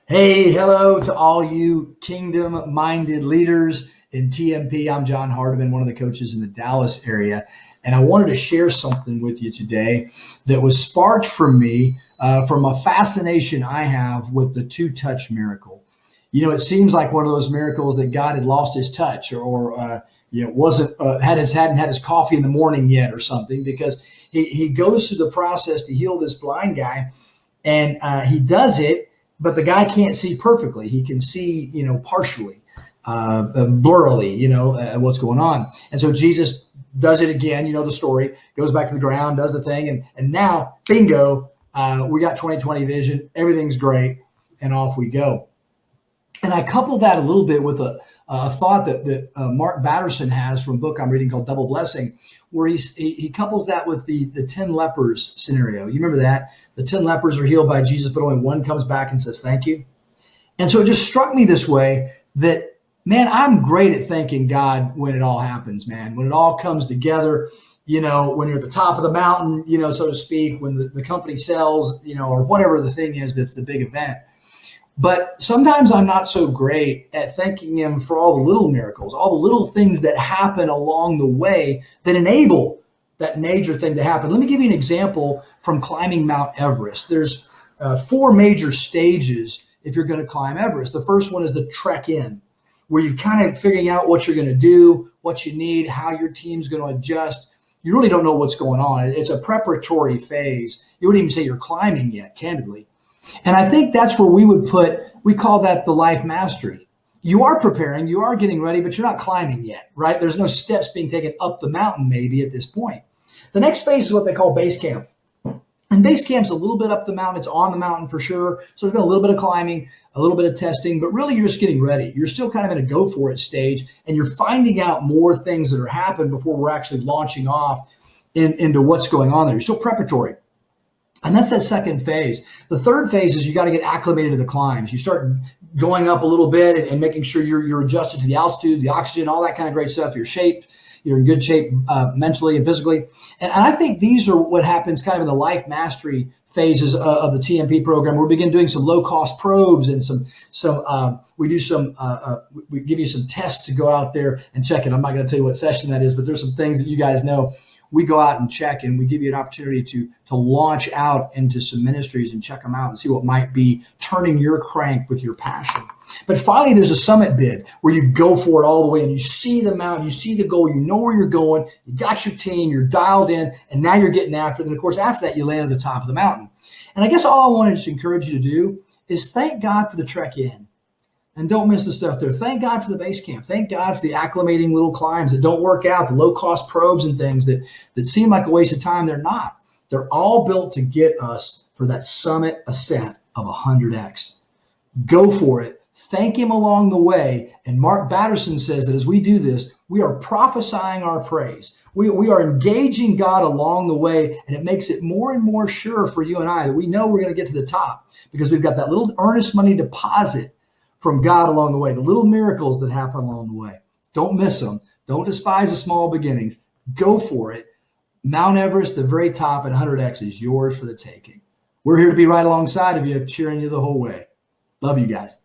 Hey, hello to all you kingdom minded leaders in TMP. I'm John Hardiman, one of the coaches in the Dallas area. And I wanted to share something with you today that was sparked from me from a fascination I have with the two-touch miracle. It seems like one of those miracles that God had lost his touch or wasn't hadn't had his coffee in the morning yet or something, because he goes through the process to heal this blind guy, and he does it, but the guy can't see perfectly. He can see, partially, blurrily, what's going on. And so Jesus does it again. You know the story. Goes back to the ground, does the thing, and now, bingo, we got 20/20 vision. Everything's great, and off we go. And I couple that a little bit with a thought that Mark Batterson has from a book I'm reading called Double Blessing, where he couples that with the 10 lepers scenario. You remember that? The 10 lepers are healed by Jesus, but only one comes back and says, thank you. And so it just struck me this way that, man, I'm great at thanking God when it all happens, man, when it all comes together, when you're at the top of the mountain, so to speak, when the company sells, or whatever the thing is that's the big event. But sometimes I'm not so great at thanking him for all the little miracles, all the little things that happen along the way that enable that major thing to happen. Let me give you an example from climbing Mount Everest. There's 4 major stages if you're going to climb Everest. The first one is the trek in, where you're kind of figuring out what you're going to do, what you need, how your team's going to adjust. You really don't know what's going on. It's a preparatory phase. You wouldn't even say you're climbing yet, candidly. And I think that's where we call that the life mastery. You are preparing, you are getting ready, but you're not climbing yet, right? There's no steps being taken up the mountain maybe at this point. The next phase is what they call base camp. And base camp's a little bit up the mountain. It's on the mountain for sure. So there's been a little bit of climbing, a little bit of testing, but really you're just getting ready. You're still kind of in a go for it stage, and you're finding out more things that are happening before we're actually launching off into what's going on there. You're still preparatory. And that's that second phase. The third phase is you got to get acclimated to the climbs. You start going up a little bit and making sure you're adjusted to the altitude, the oxygen, all that kind of great stuff. You're in good shape mentally and physically. And I think these are what happens kind of in the life mastery phases of the TMP program. We begin doing some low cost probes and we give you some tests to go out there and check it. I'm not going to tell you what session that is, but there's some things that you guys know. We go out and check, and we give you an opportunity to launch out into some ministries and check them out and see what might be turning your crank with your passion. But finally, there's a summit bid where you go for it all the way, and you see the mountain, you see the goal, you know where you're going, you got your team, you're dialed in, and now you're getting after it. And of course, after that, you land at the top of the mountain. And I guess all I want to just encourage you to do is thank God for the trek in. And don't miss the stuff there. Thank God for the base camp. Thank God for the acclimating little climbs that don't work out, the low-cost probes and things that seem like a waste of time. They're not. They're all built to get us for that summit ascent of 100x. Go for it. Thank him along the way. And Mark Batterson says that as we do this, we are prophesying our praise. We are engaging God along the way, and it makes it more and more sure for you and I that we know we're going to get to the top because we've got that little earnest money deposit from God along the way, the little miracles that happen along the way. Don't miss them. Don't despise the small beginnings. Go for it. Mount Everest, the very top at 100x is yours for the taking. We're here to be right alongside of you, cheering you the whole way. Love you guys.